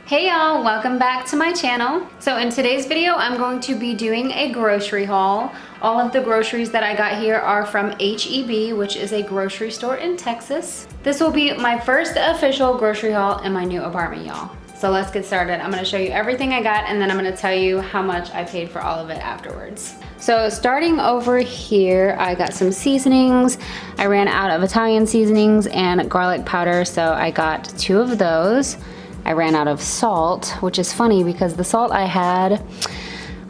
Hey y'all, welcome back to my channel. So in today's video, I'm going to be doing a grocery haul. All of the groceries that I got here are from HEB, which is a grocery store in Texas. This will be my first official grocery haul in my new apartment, y'all. So let's get started. I'm gonna show you everything I got and then I'm gonna tell you how much I paid for all of it afterwards. So starting over here, I got some seasonings. I ran out of Italian seasonings and garlic powder, so I got 2 of those. I ran out of salt, which is funny because the salt I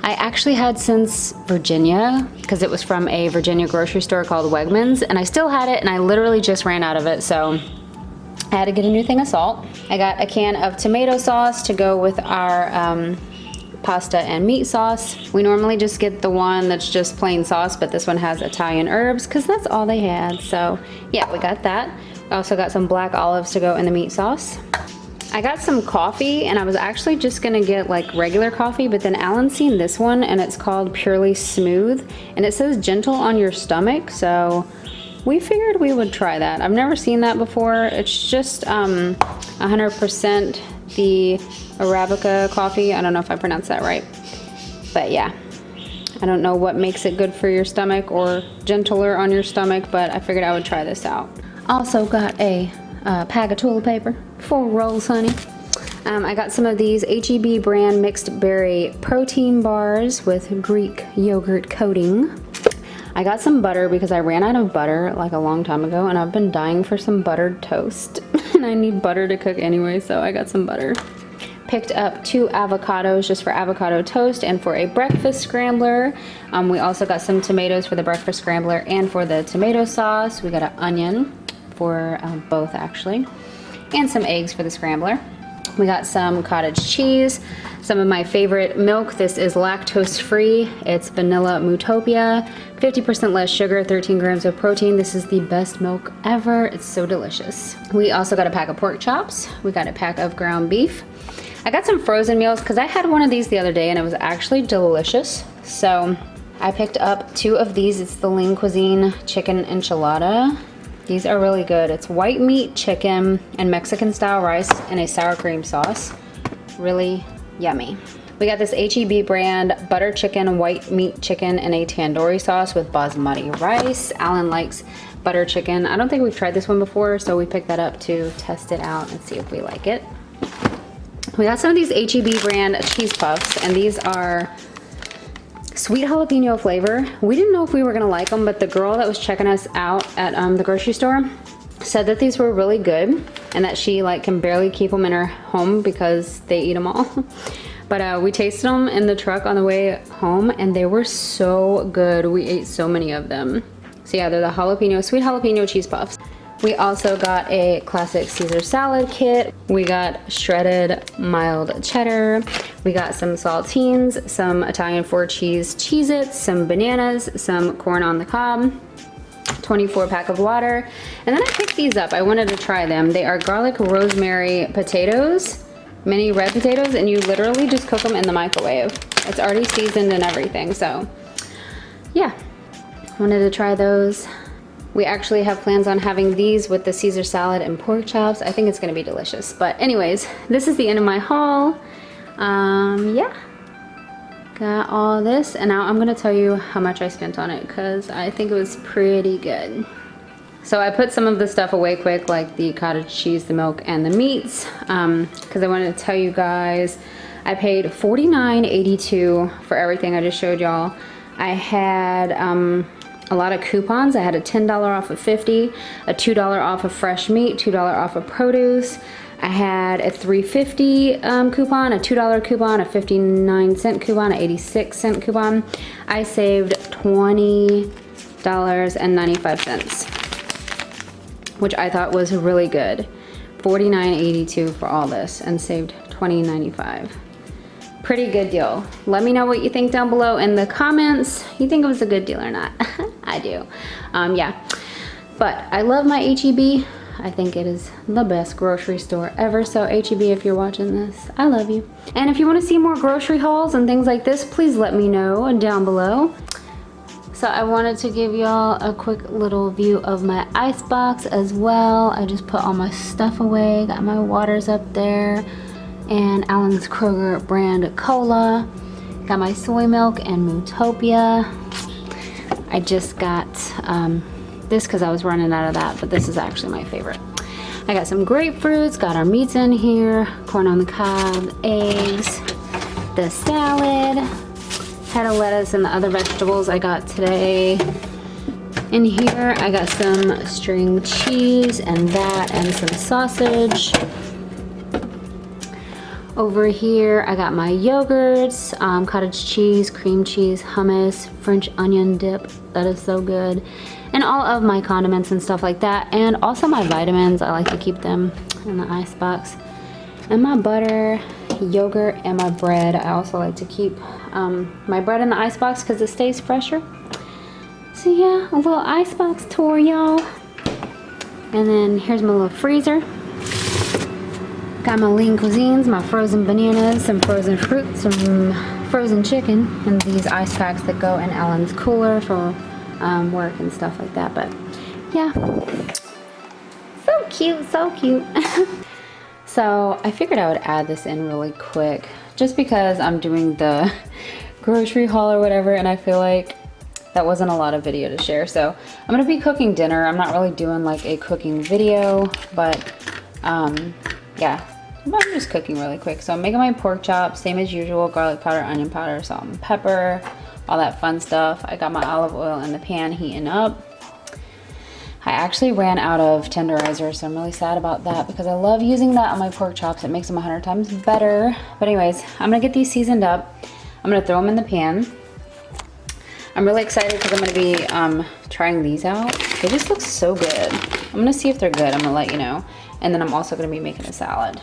actually had since Virginia, because it was from a Virginia grocery store called Wegmans, and I still had it and I literally just ran out of it, so I had to get a new thing of salt. I got a can of tomato sauce to go with our pasta and meat sauce. We normally just get the one that's just plain sauce, but this one has Italian herbs because that's all they had. So yeah, we got that. I also got some black olives to go in the meat sauce. I got some coffee and I was actually just gonna get like regular coffee, but then Alan seen this one and it's called Purely Smooth and it says gentle on your stomach, so we figured we would try that. I've never seen that before. It's just 100% the Arabica coffee. I don't know if I pronounced that right, but yeah. I don't know what makes it good for your stomach or gentler on your stomach, but I figured I would try this out. Also got a pack of toilet paper, 4 rolls, honey. I got some of these HEB brand mixed berry protein bars with Greek yogurt coating. I got some butter because I ran out of butter like a long time ago and I've been dying for some buttered toast and I need butter to cook anyway, so I got some butter. Picked up 2 avocados just for avocado toast and for a breakfast scrambler. We also got some tomatoes for the breakfast scrambler and for the tomato sauce. We got an onion for both actually, and some eggs for the scrambler. We got some cottage cheese, some of my favorite milk. This is lactose free. It's vanilla Mootopia, 50% less sugar, 13 grams of protein. This is the best milk ever. It's so delicious. We also got a pack of pork chops. We got a pack of ground beef. I got some frozen meals because I had one of these the other day and it was actually delicious. So I picked up 2 of these. It's the Lean Cuisine chicken enchilada. These are really good. It's white meat chicken and Mexican style rice in a sour cream sauce. Really yummy. We got this HEB brand butter chicken, white meat chicken in a tandoori sauce with basmati rice. Alan likes butter chicken. I don't think we've tried this one before, so we picked that up to test it out and see if we like it. We got some of these HEB brand cheese puffs, and these are sweet jalapeno flavor. We didn't know if we were gonna like them, but the girl that was checking us out at the grocery store said that these were really good and that she like can barely keep them in her home because they eat them all. But we tasted them in the truck on the way home and they were so good. We ate so many of them. So yeah, they're the sweet jalapeno cheese puffs. We also got a classic Caesar salad kit. We got shredded mild cheddar. We got some saltines, some Italian 4 cheese Cheez-Its, some bananas, some corn on the cob, 24 pack of water. And then I picked these up. I wanted to try them. They are garlic rosemary potatoes, mini red potatoes, and you literally just cook them in the microwave. It's already seasoned and everything, so yeah, wanted to try those. We actually have plans on having these with the Caesar salad and pork chops. I think it's gonna be delicious. But anyways, this is the end of my haul. Yeah, got all this, and now I'm gonna tell you how much I spent on it because I think it was pretty good. So I put some of the stuff away quick, like the cottage cheese, the milk, and the meats, because I wanted to tell you guys, I paid $49.82 for everything I just showed y'all. I had a lot of coupons. I had a $10 off of 50, a $2 off of fresh meat, $2 off of produce. I had a $3.50 coupon, a $2 coupon, a 59-cent coupon, an 86-cent coupon. I saved $20.95, which I thought was really good. $49.82 for all this and saved $20.95. Pretty good deal. Let me know what you think down below in the comments. You think it was a good deal or not? I do. Yeah, but I love my HEB. I think it is the best grocery store ever. So HEB, if you're watching this, I love you. And if you want to see more grocery hauls and things like this, please let me know down below. So I wanted to give y'all a quick little view of my icebox as well. I just put all my stuff away, got my waters up there. and Allen's Kroger brand cola. Got my soy milk and Mootopia. I just got this because I was running out of that, but this is actually my favorite. I got some grapefruits, got our meats in here, corn on the cob, eggs, the salad, head of lettuce and the other vegetables I got today. In here, I got some string cheese and that and some sausage. Over here, I got my yogurts, cottage cheese, cream cheese, hummus, French onion dip. That is so good. And all of my condiments and stuff like that. And also my vitamins. I like to keep them in the Icebox. And my butter, yogurt, and my bread. I also like to keep my bread in the Icebox because it stays fresher. So yeah, a little Icebox tour, y'all. And then here's my little freezer. Got my lean cuisines, my frozen bananas, some frozen fruit, some frozen chicken, and these ice packs that go in Allen's cooler for work and stuff like that. But yeah, so cute, so cute. So I figured I would add this in really quick just because I'm doing the grocery haul or whatever, and I feel like that wasn't a lot of video to share. So I'm gonna be cooking dinner. I'm not really doing like a cooking video, but yeah, I'm just cooking really quick. So I'm making my pork chops, same as usual, garlic powder, onion powder, salt and pepper, all that fun stuff. I got my olive oil in the pan heating up. I actually ran out of tenderizer, so I'm really sad about that because I love using that on my pork chops. It makes them 100 times better. But anyways, I'm gonna get these seasoned up. I'm gonna throw them in the pan. I'm really excited because I'm gonna be trying these out. They just look so good. I'm gonna see if they're good. I'm gonna let you know. And then I'm also gonna be making a salad.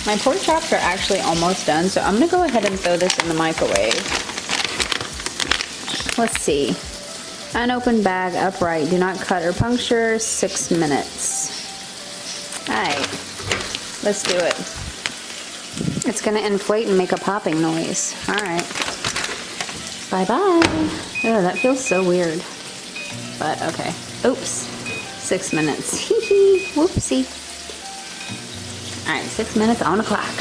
My pork chops are actually almost done, so I'm gonna go ahead and throw this in the microwave. Let's see. Unopened bag, upright, do not cut or puncture, 6 minutes. All right, let's do it. It's gonna inflate and make a popping noise. All right. Bye-bye. Oh, that feels so weird. But okay. Oops. 6 minutes. Whoopsie. Alright, 6 minutes on the clock.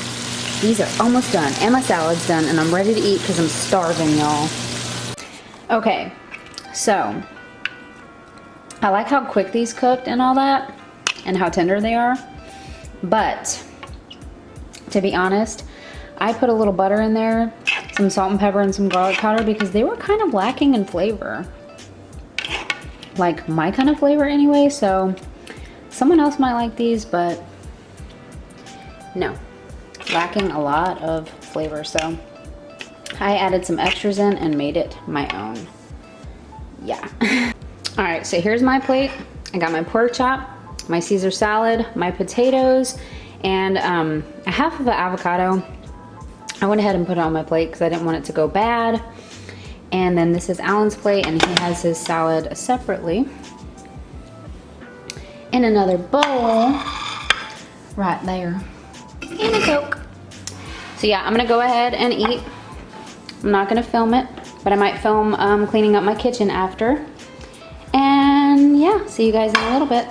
These are almost done. And my salad's done. And I'm ready to eat because I'm starving, y'all. Okay. So, I like how quick these cooked and all that. And how tender they are. But, to be honest, I put a little butter in there, some salt and pepper, and some garlic powder because they were kind of lacking in flavor. Like my kind of flavor anyway, so someone else might like these, but no. Lacking a lot of flavor, so I added some extras in and made it my own. Yeah. Alright, so here's my plate. I got my pork chop, my Caesar salad, my potatoes, and a half of an avocado. I went ahead and put it on my plate because I didn't want it to go bad. And then this is Alan's plate, and he has his salad separately in another bowl right there. And a Coke. So yeah, I'm gonna go ahead and eat. I'm not gonna film it, but I might film cleaning up my kitchen after. And yeah, see you guys in a little bit.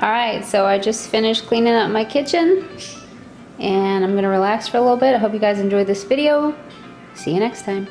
Alright, so I just finished cleaning up my kitchen and I'm gonna relax for a little bit. I hope you guys enjoyed this video. See you next time.